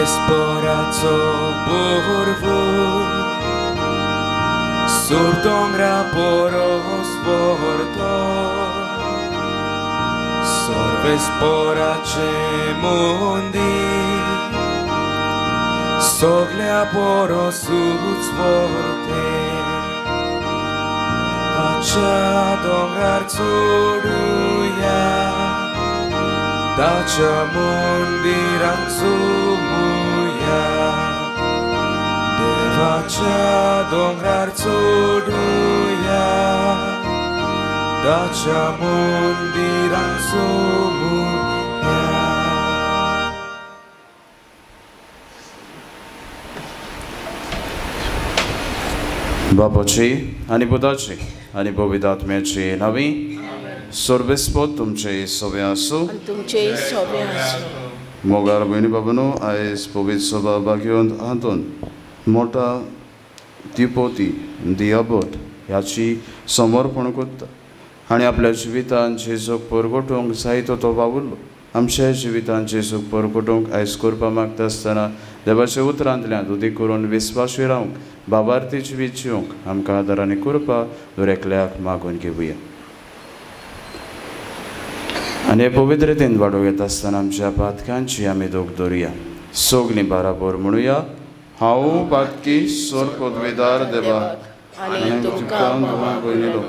Sorvesporaco borvu Surdongra poros vorto Sorvesporace mundi Soglea poros uts vorte Acea dongrar tsuruya Dacia mundiran sumuya Devacha dongrar tsuruya Dacia mundiran sumuya बापाची आणि पुताची आणि पवित्र आत्म्याची नावी सोर्बेस्पोत तुमचे सोबे आसू तुमचे सोबे आसू मोगार बहिणी बाबांनो आयज पवित्र सभा घेवन हातून मोठा तिपोती दियाबोट ह्याची समर्पण करता आणि आपल्या जिवितान जेजूक परगटूंक जायतो तो वावुरलो आमच्या जिवितान जेजूक परगटूंक आयज करपा मागता आसतना देवाच्या उतरांतल्यान उदीक करून विस्वाशी रावंक बाबार्थी जिवीत जिवंक आमकां आदारांनी करपा दुरेकल्याक मागून घेवया आनी हे पवित्र रितीन वाडो घेता आसतना आमच्या पातकांची आमी दोग दवरुया सोगलीं बाराबर म्हणुया हांव पातकी सोर पदवीदार देवा आनी तुमकां भयणीलो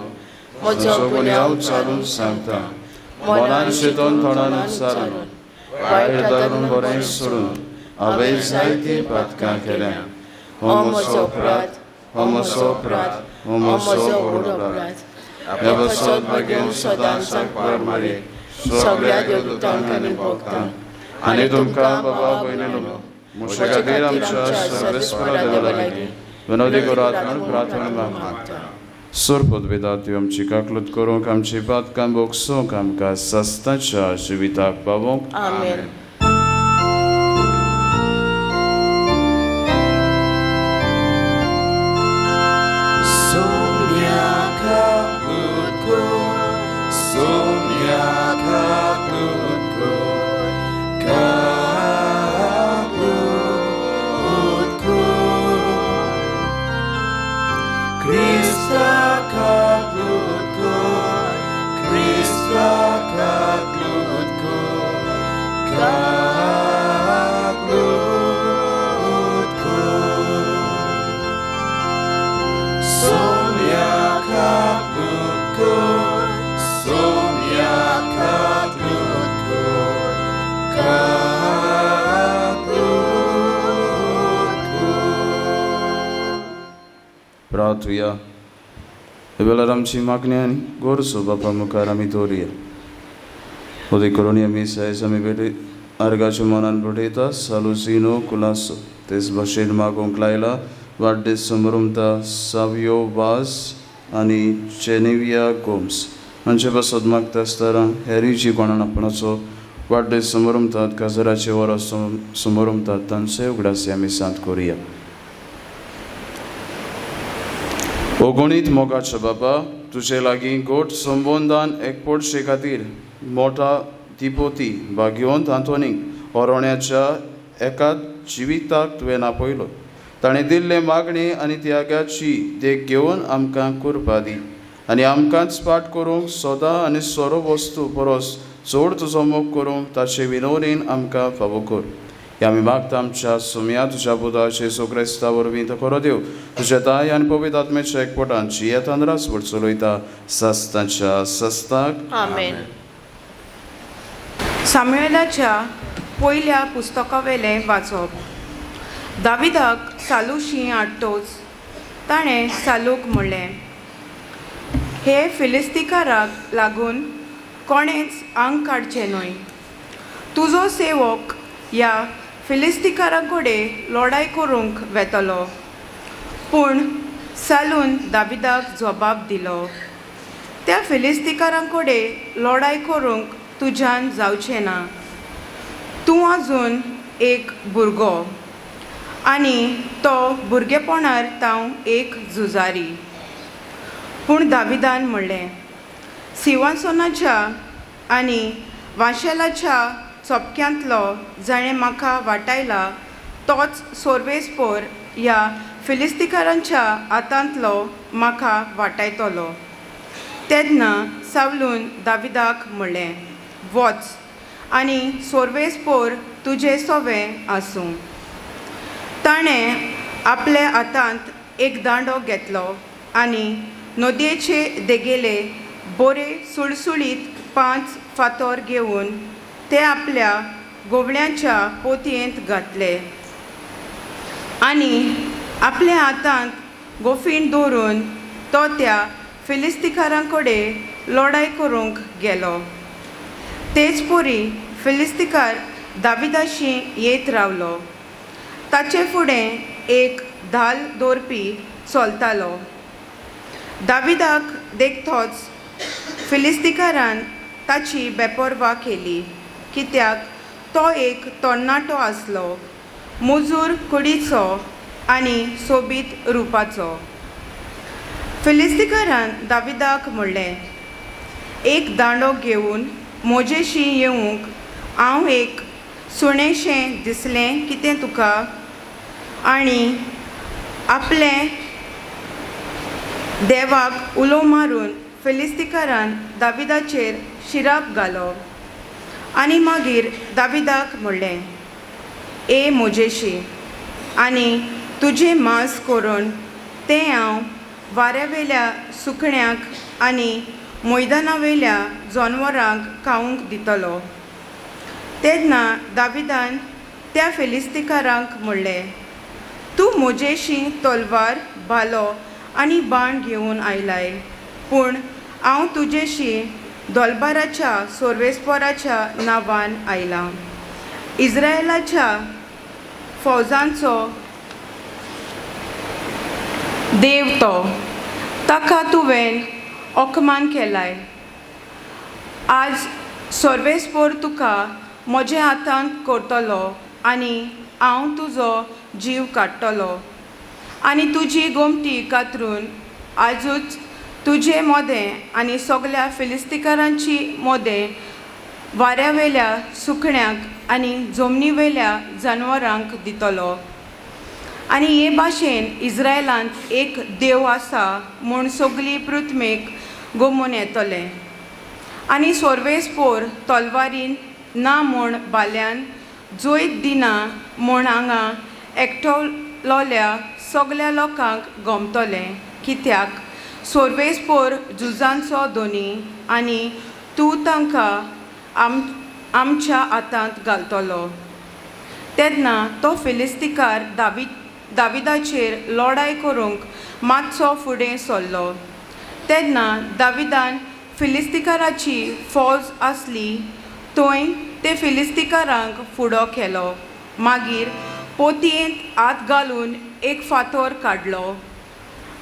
म्हजो गुन्यांव चालून सांगता मनान चिंतून थोडान सारून वायट धरून बरें सोडून हांवें जायतीं पातकां केल्या हो म्हजो अपराध हो म्हजो अपराध हो म्हजो व्हड अपराध ह्या बसत बेगीन सदांच पार मारी सगळ्या देवदूतांक आनी भक्तांक आनी तुमकां बाबा भयणीलो म्हजे खातीर आमच्या सर्वेस्परा देवा लागीं विनोदी करात म्हूण प्रार्थना मागता सोर पदवेदार ती आमची काकलूत करूंक आमची पातकां बोगसूंक आमकां सस्ताच्या जिविताक पावोवंक आमेन प्रार्थुया वेळार आमची मागणी आनी गोरसो बापा मुखार आमी दवरुया उदीक करून आमी सायज आमी भेटे अर्गाच्या मनान भेटयता सालुसिनो कुलासो तेच भाशेन मागोवंक लायला वाडदीस समरुमता सावियो वास आनी जेनेविया गोम्स हांचे बसत मागता आसतना हेरी जी कोणान आपणाचो वाडदीस समरुमतात काजराचे वरस समरुमतात तांचे उगडासी आमी सांत करुया ओगणीत मोगाच्या बाबा तुजे लागीं गोट संबोंदान एकपोटशे खातीर मोठा तिपोती भाग्यवंत आंतोनीक ओरोण्याच्या एकाच जिविताक तुवें आपयलो ताणें दिल्ले मागणी आनी त्यागाची देख घेवन आमकां करपा दी आनी आमकांच पाठ करूंक सदां आनी सोरो वस्तू परस चड तुजो मोग करूंक ताचे विनोदीन आमकां फावो कर हे आमी मागता आमच्या सुम्या तुज्या पुता जेजू क्रिस्ता वरवीं तो खरो देव तुज्या ताय आनी पवित्र आत्म्याच्या एकपोटान जियेतान रासवट चलयता सस्ताच्या सस्ताक आमेन सामुएलाच्या पयल्या पुस्तकावेलें वाचप दाविदाक सालूशी आडटोच ताणें सालूक म्हणलें हे फिलिस्तिकाराक लागून कोणेंच आंग काडचें न्हय तुजो सेवक ह्या फिलिस्तिकारा कडेन लढाय करूंक वेतलो पूण सालून दाविदाक जबाब दिलो त्या फिलिस्तिकारां कडेन लढाय करूंक तुज्यान जावचें ना तूं आजून एक भुरगो आनी तो भुरगेपणार तांव एक झुजारी पूण दाविदान म्हणलें सिंहासनाच्या आनी वाशेलाच्या चोपक्यांतलो जाणें म्हाका वाटायला तोच सोर्वेस्पोर ह्या फिलिस्तिकारांच्या हातांतलो म्हाका वाटायतलो. तेन्ना सावलून दाविदाक म्हणलें, वच आनी सोर्वेस्पोर तुजें सोवें आसूं. ताणें आपल्या हातांत एक दांडो घेतलो आनी नदयेचे देगेले बरे सुळसुळीत 5 फातर घेवन ते आपल्या गोवण्याच्या पोतयेंत घातले आनी आपल्या हातांत गोफीण दवरून तो त्या फिलिस्तिकारां कडेन लढाय करूंक गेलो. तेच परी फिलिस्तिकार दाविदाशी येत रावलो. ताचे फुडें एक धाल दवरपी चलतालो. दाविदाक देखतोच फिलिस्तिकारान ताची बेपरवा केली, कित्याक तो एक तरणाटो आसलो, मुजूर कुडीचो आनी सोबीत रुपाचो. फिलिस्तिकारान दाविदाक म्हणलें, एक दांडो घेवन म्हजेशी येवंक हांव एक सुणेशें दिसलें कितें तुका? आनी आपलें देवाक उलो मारून फिलिस्तिकारान दाविदाचेर शिराप घालो. आनी मागीर दाविदाक म्हणलें, ए म्हजेशी, आनी तुजें मांस करून तें हांव वाऱ्यावेल्या सुकण्याक आनी मैदानावेल्या जनावरांक खावंक दितलो. तेन्ना दाविदान त्या फिलिस्तिकारांक म्हणलें, तूं म्हजेशी तलवार, भालो आनी बाण घेवन आयलाय, पूण हांव तुजेशी दोलबाराच्या सोर्वेस्पोराच्या नांवान आयलां. इस्रायेलाच्या फौजांचो देव तो, ताका तुवें ओकमान केलाय. आज सोर्वेस्पोर तुका म्हज्या हातांत करतलो आनी हांव तुजो जीव काडटलो आनी तुजी गोमटी कातरून आजूच तुजें मोदें आनी सगल्या फिलिस्तिकारांची मोदें वाऱ्यावेल्या सुकण्याक आनी जमनीवेल्या जनावरांक दितलो. आनी हे भाशेन इस्रायेलांत एक देव आसा म्हूण सगली पृथ्वीक गमून येतलें. आनी सोर्वेस्पोर तलवारीन ना म्हूण भाल्यान जोयत दिना म्हूण हांगा एकठलोल्या सगल्या लोकांक गमतलें, कित्याक सोर्वेस्पोर झुजांचो धोनी आनी तूं तांकां आमच्या हातांत घालतलो. तेन्ना तो फिलिस्तिकार दाविदाचेर लढाय करूंक मातसो फुडें सरलो. तेन्ना दाविदान फिलिस्तिकाराची फौज आसली थंय ते फिलिस्तिकारांक फुडो केलो. मागीर पोतयेंत हात घालून एक फातर काडलो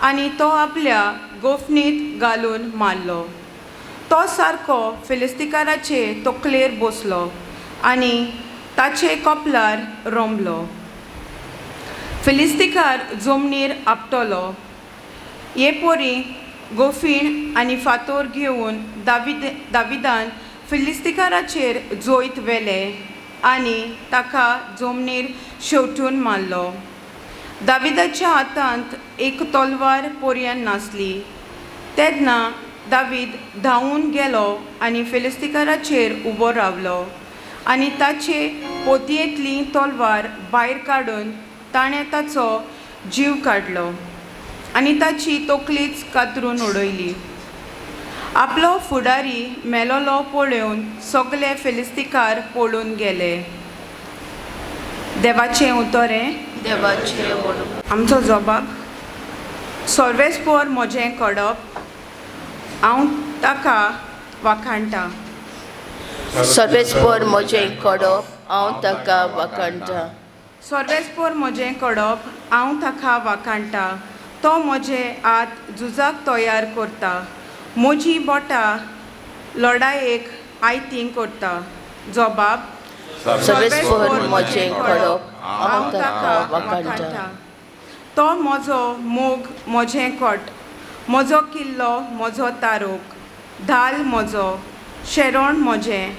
आनी तो आपल्या गोफणींत घालून मारलो. तो सारको फिलिस्तिकाराचे तकलेर बसलो आनी ताचे कपलार रोंबलो. फिलिस्तिकार जमनीर आपटलो. हे पोरी गोफीण आनी फातर घेवन दाविदान फिलिस्तिकाराचेर जोयत वेले आनी ताका जमनीर शेवटून मारलो. दाविदाच्या हातांत एक तलवार पर्यंत नासली. तेन्ना दावीद धांवून गेलो आनी फिलिस्तिकाराचेर उबो रावलो आनी ताचे पोतयेंतली तलवार भायर काडून ताणें ताचो जीव काडलो आनी ताची तकलीच कातरून उडयली. आपलो फुडारी मेलोलो पळोवन सगळे फिलिस्तिकार पळून गेले. देवाचें उतोरें. देवाचें वडो. आमचो जबाब, सोर्वेस्पोर म्हजें कडप, हांव ताका वाखाणटां. सर्वेस्पोर म्हजें कडप, हांव ताका वाखाणटां. सोर्वेस्पोर म्हजें कडप, हांव ताका वाखाणटां. तो म्हजे हात झुजाक तयार करता, म्हजी बोटां लढायेक आयतीं करता. जबाब, सर्वेस्पोर म्हजें कडप, हांव ताका वाखाणटां. तो म्हजो मोग, म्हजें कोट, म्हजो किल्लो, म्हजो तारोक, धाल म्हजो, शेरोण म्हजें,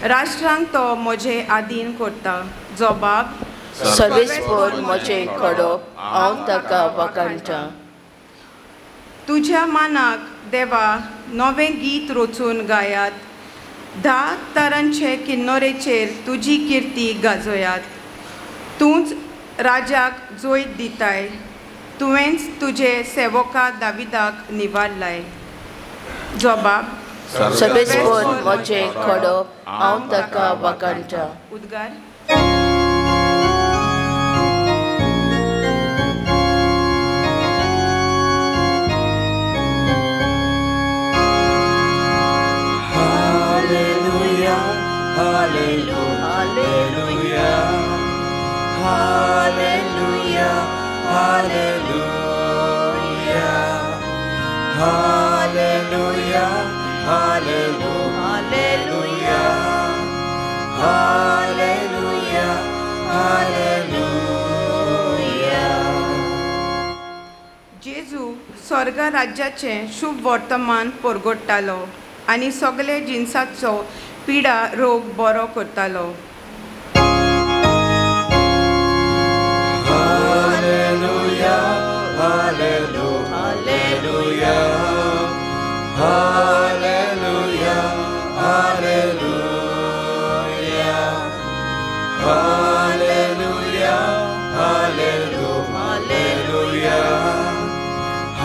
राष्ट्रांक तो म्हजें आदीन करता. जबाब, सर्वेस पर म्हजें कडप हांव ताका वखणटां. तुज्या मानाक देवा नवें गीत रचून गायात. 10 तरांचे किन्नोरेचेर तुजी किर्ती गाजोयात. तूंच राजाक जोयत दिताय. तुवेंच तुजे सेवका दाविदाक निवाडलाय. जबाब. सर्वेस पर म्हजें कडप हांव ताका वखणटां. उद्गार. Hallelujah, hallelujah, hallelujah, hallelujah, hallelujah, hallelujah, hallelujah, hallelujah. जेजू स्वर्ग राज्याचें शुभ वर्तमान परगडटालो आनी सगळे जिन्साचो पिडा रोग बरो करतालो. Hallelujah, hallelujah, hallelujah, hallelujah, hallelujah, hallelujah, hallelujah,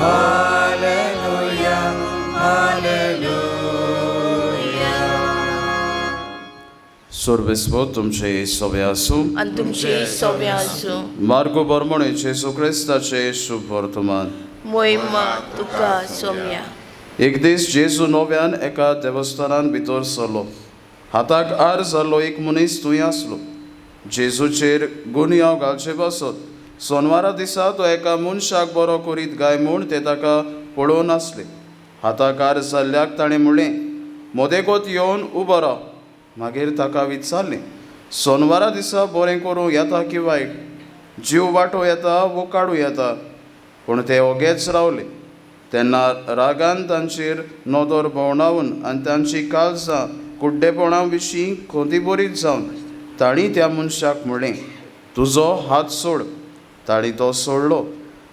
hallelujah, hallelujah. Sorvespo तुमचे सवे आसूं. आनी तुमची सव्या आसूं. मार्गो बर्मणे जेसू क्रिस्ताचे शुभ वर्तमान. मोहिमा तुका सोम्या. एक दीस जेजू नव्यान एका देवस्थानान भितर सरलो. हाताक आर जाल्लो एक मनीस थंय आसलो. जेजूचेर गुन्यांव घालचे बसत सोनवारा दिसा तो एका मनशाक बरो करीत गाय म्हूण ते ताका पळोवन आसले. हाताक आर जाल्ल्याक ताणें म्हणलें, मोदेगोत येवन उबो राव. मागीर ताका विचारलें, सोनवारा दिसा बरें करूं येता की वायट, जीव वाटो येता वो काडूं येता. पूण ते ओगेच रावले. तेन्ना रागान तांचेर नदर भोंवडावन आनी तांची काळजां कुड्डेपणा विशीं खोती बरीत जावन तांणी त्या मनशाक म्हणलें, तुजो हात सोड. ताणी तो सोडलो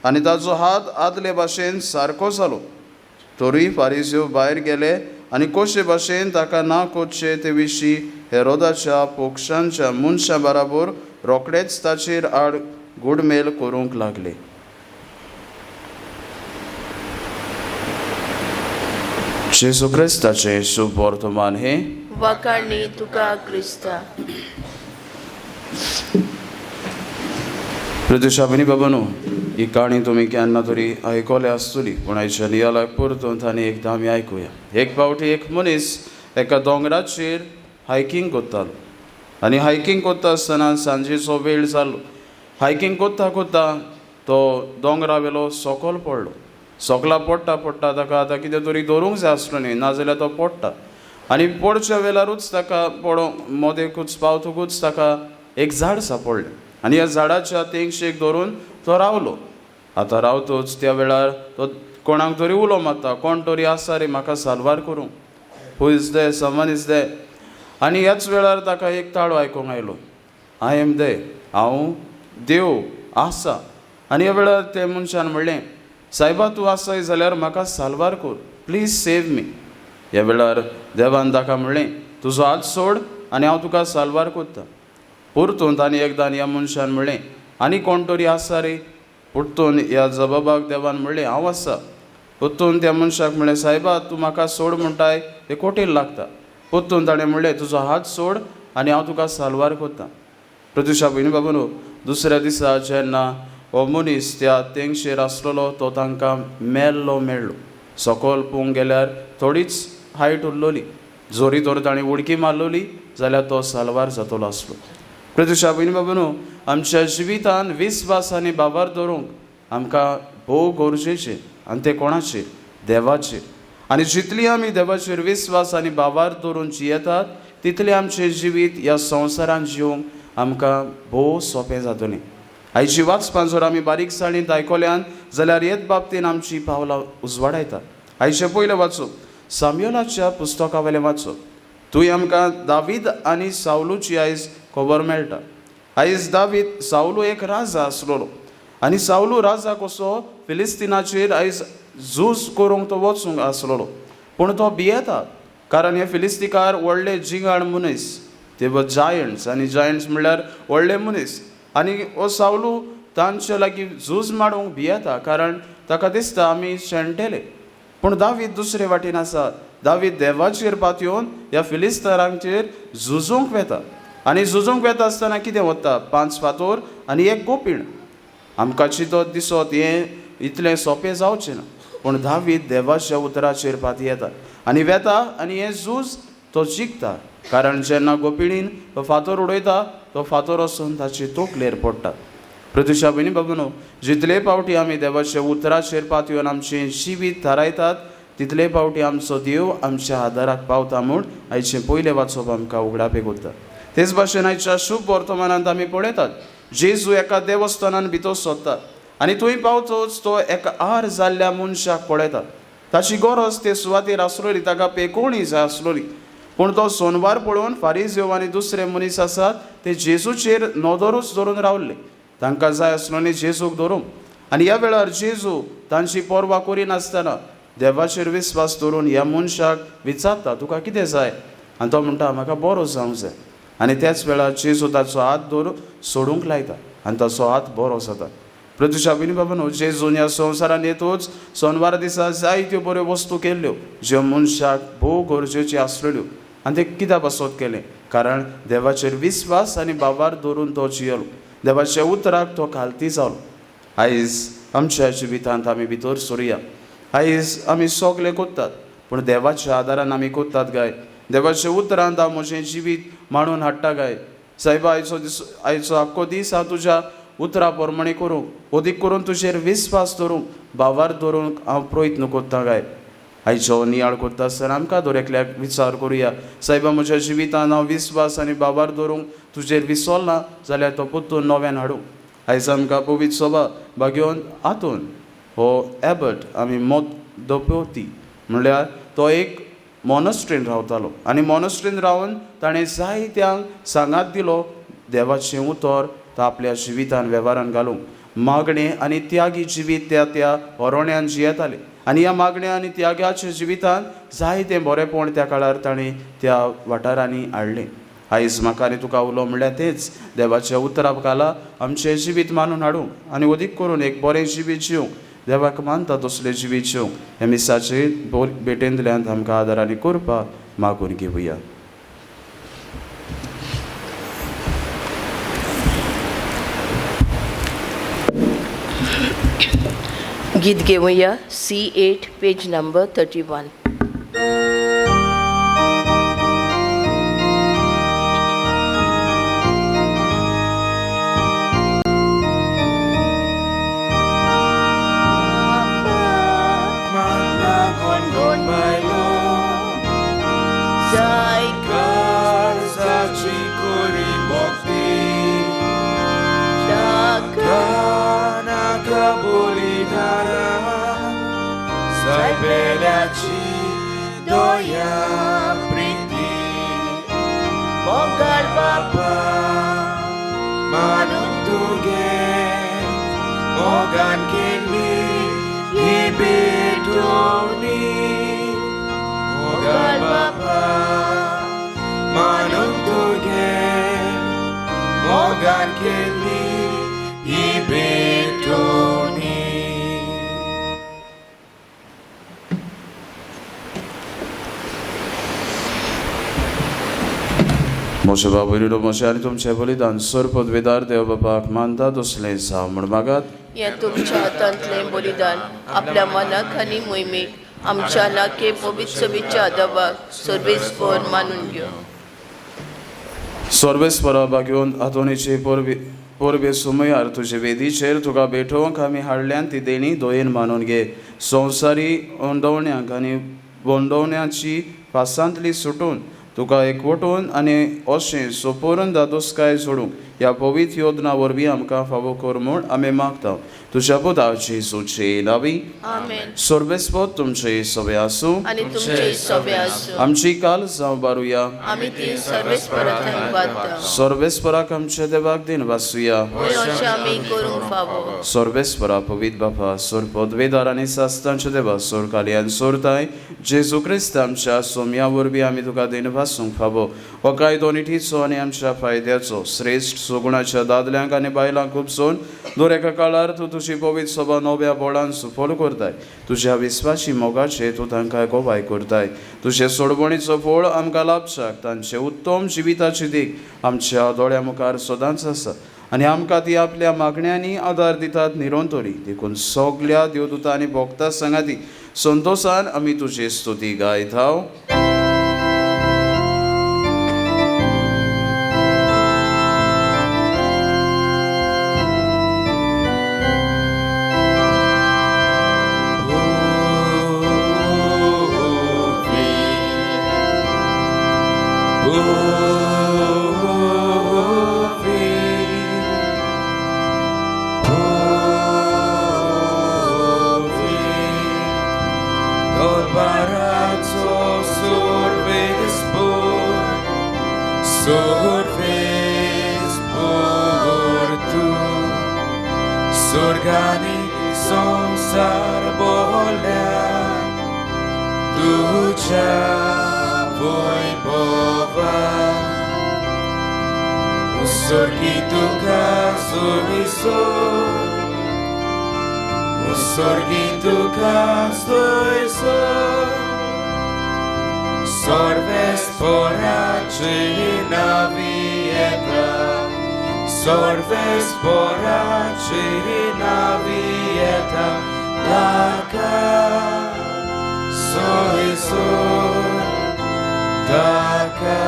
आनी ताचो हात आदले भाशेन सारको जालो. तरी फारिझेव भायर गेले आनी कशे भाशेन ताका ना कोचचे ते विशीं हेरोदाच्या पोक्षांच्या मनशां बराबर रोखडेच ताचेर आड गुडमेल करूंक लागले. जेजू क्रिस्ताचे शुभ वर्तमान हे. वखणी तुका क्रिस्ता. प्रदुशाबिनी बाबानो, ही काणी तुम्ही केन्ना तरी आयकले आसतली, पूण आयच्या नियालाक परतून आनी एकदां आमी आयकुया. एक फावटी एक मनीस एका दोंगराचेर हायकींग करतालो आनी हायकींग करता आसतना सांजेचो वेळ जालो. हायकींग करता करता तो दोंगरावेलो सकयल पडलो. सकला पडटा पडटा ताका आतां कितें तरी धरूंक जाय आसलो न्ही, नाजाल्यार तो पडटा. आनी पडच्या वेळारूच ताका मोदेकूच पावतकूच ताका एक झाड सापडलें आनी ह्या झाडाच्या तेंगशेक धरून तो रावलो. आतां रावतोच त्या वेळार तो कोणाक तरी उलो मारता, कोण तरी आसा रे म्हाका साल्वार करूंक, who is they, someone is they. आनी ह्याच वेळार ताका एक ताळो आयकूंक आयलो, आय एम दे, हांव देव आसा. आनी ह्या वेळार ते मनशान म्हणलें, सायबा तूं आसाय जाल्यार म्हाका साल्वार कर, प्लीज सेव मी. ह्या वेळार देवान ताका म्हणलें, तुजो हात सोड आनी हांव तुका साल्वार करता. परतून आनी एकदां ह्या मनशान म्हणलें, आनी कोण तरी आसा रे. परतून ह्या जबाबाक देवान म्हणलें, हांव आसा. परतून त्या मनशाक म्हणलें, सायबा तूं म्हाका सोड म्हणटाय तें कोटील लागता. परतून ताणें म्हणलें, तुजो हात सोड आनी हांव तुका साल्वार करता. प्रत्युशा भयणी बाबानो, दुसऱ्या दिसा जेन्ना हो मनीस त्या तेंगशेर आसलेलो तो तांकां मेल्लो मेळ्ळो. सकयल पळोवंक गेल्यार थोडीच हायट उरलोली. जोरी तर ताणें उडकी मारलोली जाल्यार तो साल्वार जातलो आसलो. प्रत्युशा भयणी बाबानो, आमच्या जिवितान विस्वास आनी बाबार दवरूंक आमकां भोव गरजेचें, आनी तें कोणाचेर? देवाचेर. आनी जितली आमी देवाचेर विस्वास आनी बाबार दवरून जियेतात तितलें आमचें जिवीत ह्या संवसारांत जिवंक आमकां भोव सोंपें जातलें. आयची वाचपां जर आमी बारीकसाणीत आयकल्यान जाल्यार हेच बाबतीन आमची पावलां उजवाडायतात. आयचे पयलें वाचप साम्युएलाच्या पुस्तका वेलें वाचप. थंय आमकां दावीद आनी सावलूची आयज खबर मेळटा. आयज दावीद सावलो एक राजा आसलोलो आनी सावलो राजा कसो फिलिस्तिनाचेर आयज झूज करूंक तो वचूंक आसलोलो, पूण तो भियेता कारण हे फिलिस्तिकार व्हडले जिंगाड मनीस, ते जायंट्स, आनी जायंट्स म्हणल्यार व्हडले मनीस, आनी हो सावलो तांचे लागीं झूज मारूंक भियेता कारण ताका दिसता आमी शेणटेले. पूण दावीद दुसरे वाटेन आसा. दावीद देवाचेर पातयेवन ह्या फिलिस्तिनांचेर झुजूंक वेता आनी झुजूंक वेता आसतना कितें वता, 5 फातर आनी 1 गोपीण. आमकां चिंतत दिसत हें इतलें सोंपें जावचें ना, पूण दावीद देवाच्या उतराचेर पातयेता आनी वेता आनी हें झूज तो जिखता कारण जेन्ना गोपिणीन तो फातर उडयता तो फातर वचून ताचे तोकलेर पडटा. प्रत्युशा भयणी बाबूनो, जितले फावटी आमी देवाच्या उतराचेर पातयेवन आमचें जिवीत थारायतात तितले फावटी आमचो देव आमच्या आदाराक पावता म्हूण आयचें पयलें वाचप आमकां उगडापेक उरता. तेच भाशेन आयच्या शुभ वर्तमानांत आमी पळयतात जेजू एका देवस्थानान भितर सोदता आनी थंय पावतच तो एका आर जाल्ल्या मनशाक पळयता. ताची गरज ते सुवातेर आसलोली, ताका पेकोवणी जाय आसलोली, पूण तो सोनवार पळोवन फारिझेव आनी दुसरे मनीस आसात ते जेजूचेर नदरूच धरून रावल्ले. तांकां जाय आसलोली जेजूक धरूंक, आनी ह्या वेळार जेजू तांची पर्वा करिनासतना देवाचेर विस्वास दवरून ह्या मनशाक विचारता तुका कितें जाय, आनी तो म्हणटा म्हाका बरो जावंक जाय. आनी त्याच वेळार जेजू ताचो हात धरून सोडूंक लायता आनी ताचो हात बरो जाता. प्रत्युशा भयणी बाबूनो, जेजून ह्या संवसारान येतूच सोनवार दिसा जायत्यो बऱ्यो वस्तू केल्ल्यो ज्यो मनशाक भोव गरजेच्यो आसलेल्यो, आनी ते कित्याक पासत केलें कारण देवाचेर विस्वास आनी बाबार दवरून तो जियेलो, देवाच्या उतराक तो खालती जालो. आयज आमच्या जिवितांत आमी भितर सरुया. आयज आमी सगळे कोत्तात पूण देवाच्या आदारान आमी कोत्तात काय, देवाच्या उतरांत हांव म्हजें जिवीत मांडून हाडटा काय. सायबा आयचो आख्खो दीस हांव तुज्या उतरा प्रमाणे करूंक, अदीक करून तुजेर विस्वास दवरूंक, बाबार दवरूंक हांव प्रयत्न कोत्ता काय. आयचो नियाळ कोत्ता आसतना आमकां दरेकल्याक विचार करुया, सायबा म्हज्या जिवितांत हांव विस्वास आनी बाबार दवरूंक तुजेर विसरला जाल्यार तो परतून नव्यान हाडूं. आयज आमकां पवित्र सभा भाग्योन हातून हो एबर्ट आमी मोत दोपेवती म्हणल्यार तो एक मॉनस्ट्रीन रावतालो आनी मॉनस्ट्रीन रावन ताणें जायत्यांक सांगात दिलो देवाचें उतर तो आपल्या जिवितान वेव्हारान घालूंक. मागणें आनी त्यागी जिवीत त्या होरोण्यान जियेताले आनी ह्या मागण्या आनी त्यागाच्या जिवितान जायतें बरेपण त्या काळार ताणें त्या वाठारांनी हाडलें. आयज म्हाका आनी तुका उलो म्हणल्यार तेच देवाच्या उतराक घाला आमचें जिवीत मानून हाडूंक आनी अदीक करून एक बरें जिवीत जिवंक, देवाक मानता तसलें जिवीत जिवंक हे मिसाचे भेटेंतल्यान आमकां आदारांनी करपा मागून घेवया. गीत घेवया C8 page number 31. Doya priti Mogar Bapa Manun tuge Mogan kini Ibitoni Mogar Bapa Manun tuge Mogan kini Ibitoni. मोशे बाबूलो मोशे आनी तुमचें बलिदान सर्पद्वेदार देव बापाक मानता तसलें जावं म्हण मागात. हें तुमच्या हातांतलें बलिदान आपल्या मनाक आनी मोहिमेक आमच्या नाके पवित्र सभेच्या आदाराक सर्वेस्पर मानून घेव. सर्वेस्परा बागेवन आतोनीचे परबे सुमयार तुजे वेदीचेर तुका भेटोवंक आमी हाडल्यान ती देणी दोयेन मानून घे. संवसारी ओंडवण्यांक आनी बोंडवण्याची पासांतली सुटून तुका एकवटून आनी अशें सोपोरून दादोसकाय सोडूंक ह्या पवित्र योजना वरवीं आमकां फावो कर म्हूण आमी मागता तुज्या पुताची सुची नावी आमेन. सर्वेस्पद तुमचे सवे आसूं आणि तुमचे सभे आसूं आमची काल जावं बारुया आमी ती सर्वेस्पराक धन्यवाद सर्वेस्पराक आमच्या देवाक दिन वाचुया अशें आमी करूंक फावो. सर्वेस्परा पवित्र बापा सोर पदवेदार आनी सास्तांच्या देवा सोर कालियान सोरताय जेजू क्रिस्त आमच्या सोम्या वरवीं आमी तुका दिन वाचूंक फावो हो कायदो निठीचो आनी आमच्या फायद्याचो श्रेश्ठ सोगुणाच्या दादल्यांक आनी बायलांक उपसून दर एका काळार तूं तुजी पवित्र सभा नव्या बोळान सुफल करताय तुज्या विस्वासी मोगाचे तूं तांकां गोवाय करताय तुजे सोडवणीचो फळ आमकां लाभशाक तांचे उत्तम जिविताची देख आमच्या दोळ्या मुखार सदांच आसा आनी आमकां ती आपल्या मागण्यांनी आदार दितात निरंतरी देखून सगल्या देवदूतां आनी भोक्तां सांगाती संतोशान आमी तुजी स्तुती गायताव. Sorgani संसार बोल्या तुझ्या वैभवा उसर्गी तुका सोयीसोर उसर्गी तुका सोयीसोर सर्वेस्पराची navieta सर्वेस्पराची navieta taka soyisor taka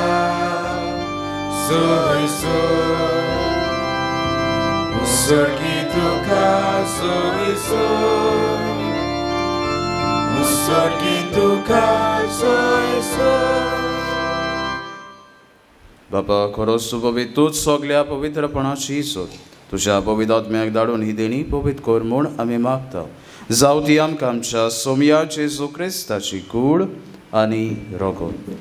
soyisor usargi tuka soyisor usargi tuka soyisor. बापा खरोच तूं पवित्र तूच सगल्या पवित्रपणाची सोद तुज्या पवित्र आत्म्याक धाडून ही देणी पवित्र कर म्हूण आमी मागता जावं ती आमकां आमच्या सोम्या जेजू क्रिस्ताची कूड आनी रगत.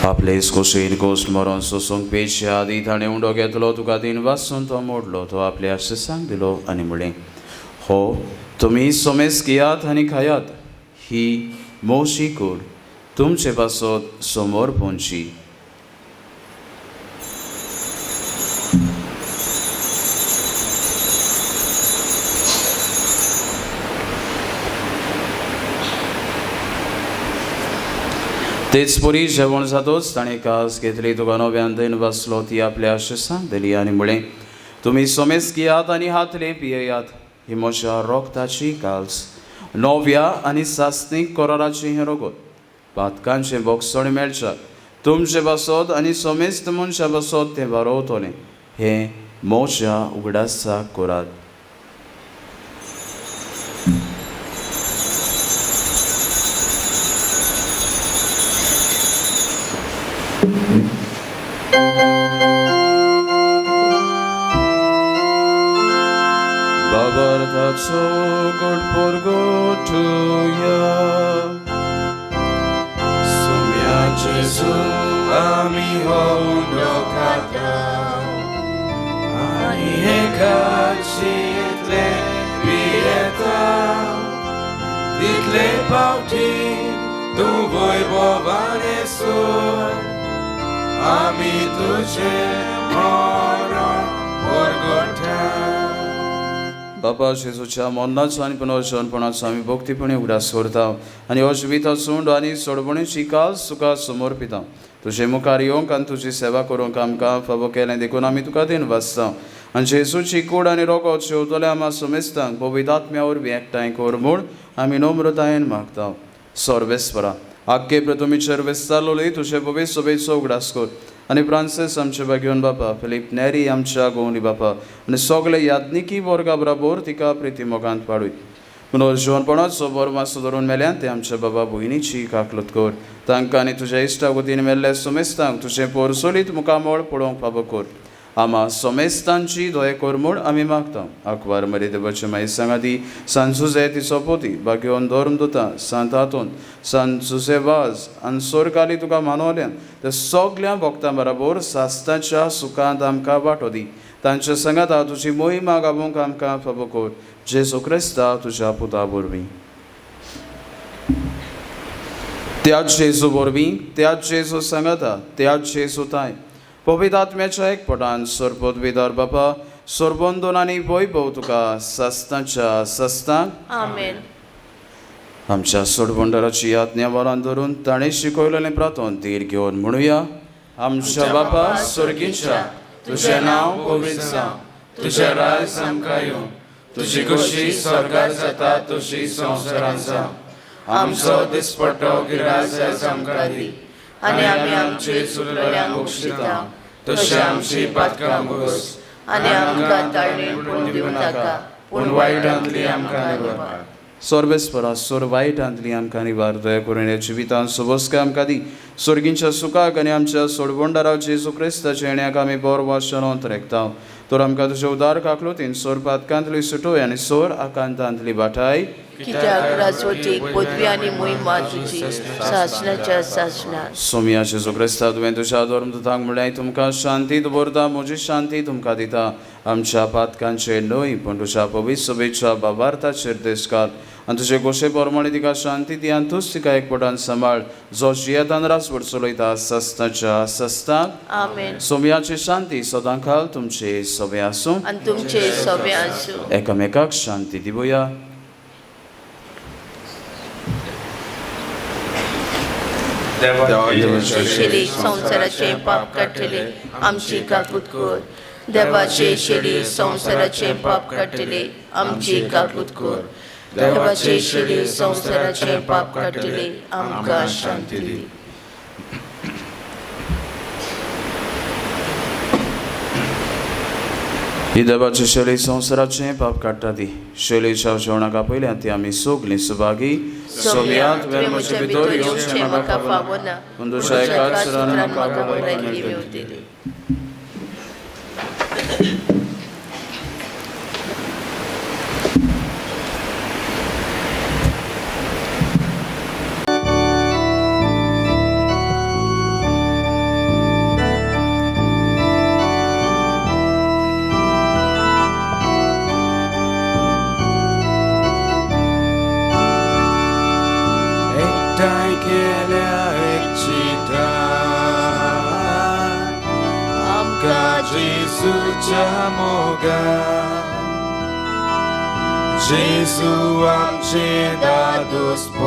आपले खोशेन गोश्ट मरोन सोसूंक पेशे आदी ताणें उंडो घेतलो तुका दिन वाचून तो मोडलो तो आपल्या आशिसांक दिलो आनी म्हळें हो तुमी सोमेस घेयात आनी खायात ही मोशी कूड तुमचे पासत समोर पोंची. तेच परी जेवण जातोच ताणें कास घेतली तुका नव्यान दिन वाचलो ती आपल्या आशिसांक दिली आनी म्हळें तुमी सोमेस घेयात आनी हातले पियेयात ही म्हज्या रोगताची काल्स नव्या आनी सासणीक कराराची हें रगत पातकांचें बोगसण मेळच्याक तुमचे बसत आनी सोमेस्त मनशा बसत तें वारोवतलें हें म्हज्या उगडासाक करात. Babartaco god porgotuja Sumia Jezu ami hołdo katał Ani hekaci tle pietał Ditle pautin tu wojwowane są Ami tuże moro porgotał. बापा जेजूच्या मोन्नाचो आनी पुनर्जन्मपणाचो आमी भक्तीपणी उगडास करता आनी हो जिविताचो चूंड आनी सोडवणेची काल सुका समर्पिता तुजे मुखार येवंक आनी तुजी सेवा करूंक आमकां फावो केलें देखून आमी तुका दिन वाचता आनी जेजूची कूड आनी रोगत शेवतले आमा समेस्तांक पवित्र आत्म्या वरवीं एकठांय कर म्हूण आमी नम्रतायेन मागता. सर्वेस्परा आख्खे प्रथमीचेर विस्तारलोली तुजे पवित्र सभेचो उगडास कर आनी फ्रांसीस आमचे भाग्योन बापा फिलीप नेरी आमच्या गोवनी बापा आनी सगळे याज्ञिकी वर्गा बरोबर तिका प्रिती मोगांत पाडूय पुनर्जीवनपणाचो बरो मातसो धरून मेल्यान ते आमच्या बाबा भयणीची काकलत कर तांकां आनी तुज्या इश्टा वतीन मेल्ल्या सोमेस्तांक तुजें पोरसोलीत मुखामोळ पळोवंक फावो कर आमा सोमेस्तांची दया कर म्हूण आमी मागता आकवार मरे देवाचे माई सांगाती सांत सुजे तिचो पोती बागेवन धर्म दोता सांत हातून सांत सुजे वाज आनी सोरकाली तुका मानवल्यान ते सगल्या भक्तां बरोबर सास्ताच्या सुखांत आमकां वांटो दी तांच्या सांगाता तुजी मोहिमा गावूंक आमकां फावो कर जेजू क्रिस्ता तुज्या पुता वरवीं त्याच जेजू वरवीं त्याच जेजू सांगाता त्याच जेजू ताय पवित्र आत्म्याच्या एकपटान सोरपदवीदार बापा सोरबंदोन आनी वैभव तुका सस्तांच्या सस्तांक आमेन. आमच्या सोडबंडाराची आज्ञा वरान धरून ताणें शिकयलेलें प्रार्थन तीर घेवन म्हणुया आमच्या बापा स्वर्गीच्या तुजें नांव पवित्र जावं तुजें राज आमकां येवं तुजी कशी स्वर्गांत जाता तशी संवसारांत जावं आमचो दिसपट्टो गिराय आयज आमकां दी आनी आमी आमचे चुकलेल्यांक बक्षिता तशें आमची पातकां बगस आनी आमकां ताळणेन पडूं दिवं नाका पूण वायटांतली आमकां निवार सोर्बेस्परा सोर वायटांतली आमकां निवार दया करून ह्या जिवितांत सुबोसका आमकां दी स्वर्गींच्या सुखाक आनी आमच्या सोडबोंडाराव जेजू क्रिस्ताच्या येण्याक आमी बरो वाशनोंत रेखता तर आमकां तुज्या उदार काकलोतीन सोर पातकांतली सुटोय आनी सोर आकांतांतली बाठाय कित्याक राजवटीक पदवी आनी मोहिमा तुजी सासणाच्या सासणात सोमिया जेजू क्रिस्ता तुवें तुज्या धर्मदूतांक म्हळ्यार तुमकां शांती दवरता म्हजी शांती तुमकां दिता आमच्या पातकांचेर न्हय पण तुज्या पवित्र सभेच्या बाबार्थाचेर देश घाल आनी तुजे गोशे प्रमाणे तिका शांती दी आनी तूच तिका एकपटान सांबाळ जो जियेतान रासवड चलयता सस्ताच्या सस्तांक आमेन. सोमयाची शांती सदां काल तुमचे सभे आसूं आनी तुमचे सभे आसूं. एकामेकाक शांती दिवया. शेरी संवसाराचे पाप काडटले आमची काकूट कर देवाचे शेरी संवसाराचे पाप काडटले आमची काकूट कर देवाचे शेरी संवसाराचे पाप काडटले आमकां शांती दी. ही देवाची शैली संवसाराचे पाप काडटा ती शैलीच्या जेवणाका पयलीं ती आमी सगलीं सुभागी सोमयात तुवें म्हजे भितर येवचें म्हाका फावना पूण तुज्या एकाच सुरान म्हाका भलायकी मेवतली. एकठांय केल्या एकचिता आमकां जेजूच्या मोगान जेजू आमचे दादोसपण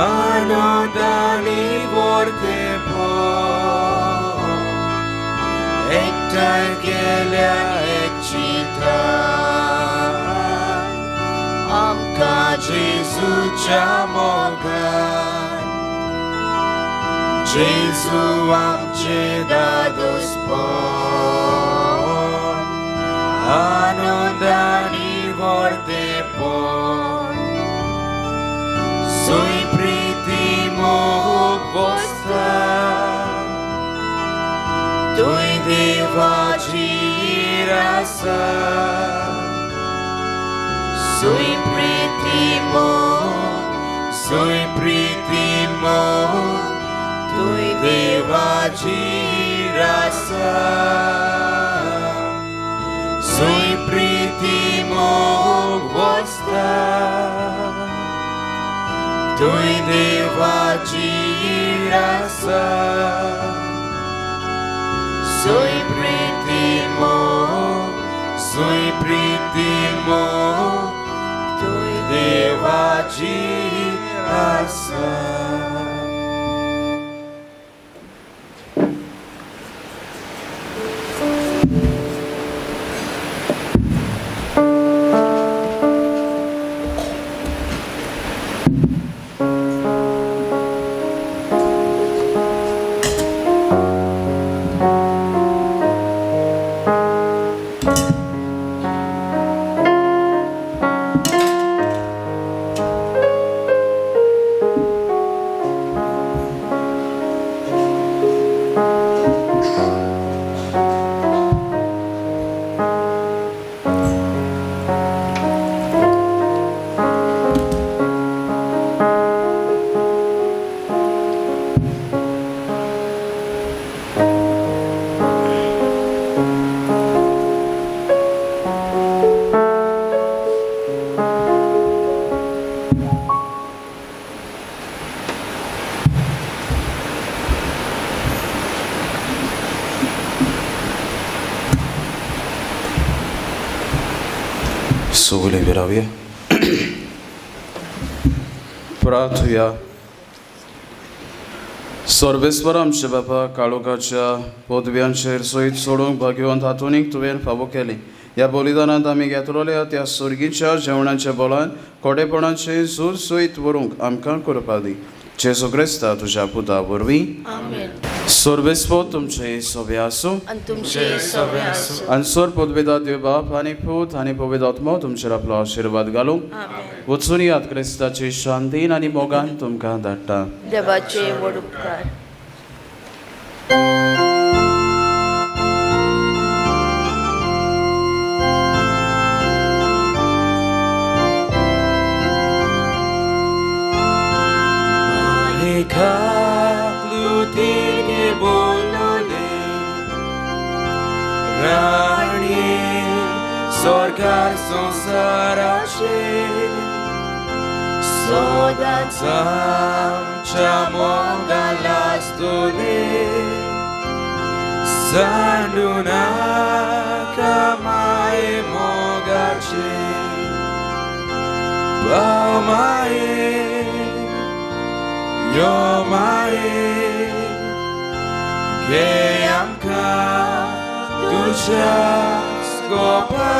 आनंदानी वर्तेपण एकठांय केल्या एकचिता आमकां जेजूच्या मोगान जेजू आमचे दादोसपण आनंदानी वर्तेपण सोय प्रिती मोग बसता तुय देवाची आसा सोय प्रिती मोग तुय देवाची आसा सोय प्रिती मोग बसता तुय देवाची आसा सोय प्रिती मोग तुय देवाची आसा. सगळे विरावया प्रार्थूया. सर्वेस्वर आमचे बापा, काळोखाच्या पदव्यांचेर सोयीत सोडूंक भाग्यवंत हातूनीक तुवें फावो केली. ह्या बलिदानांत आमी घेतलोल्या त्या सर्गीच्या जेवणाच्या बोलान खोटेपणाचे झूज सोयीत व्हरूंक आमकां करपा दी. जेजू क्रिस्ता तुज्या पुता वरवीं. आमेन. सर्वेस्व तुमचे सोबे आसूं. आनी तुमचे सवे आसूं. आनी सर पदवेदा देव बाप आनी पूत आनी पवित्र आत्मा तुमचेर आपलो आशिर्वाद घालूं. आमेन. वचून यात क्रिस्ताची शांतीन आनी मोगान तुमकां धाडटा. देवाचे व्हड उपकार. Lutige bolole Ranie Sorgar sonsarache Sodacam Chamoga lastole Sanduna Kamae mogache Baumae Yomae che amca ducia scopa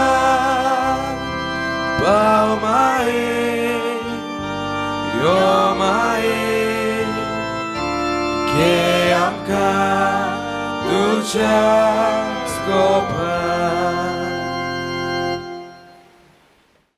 Baumae Yomae che amca ducia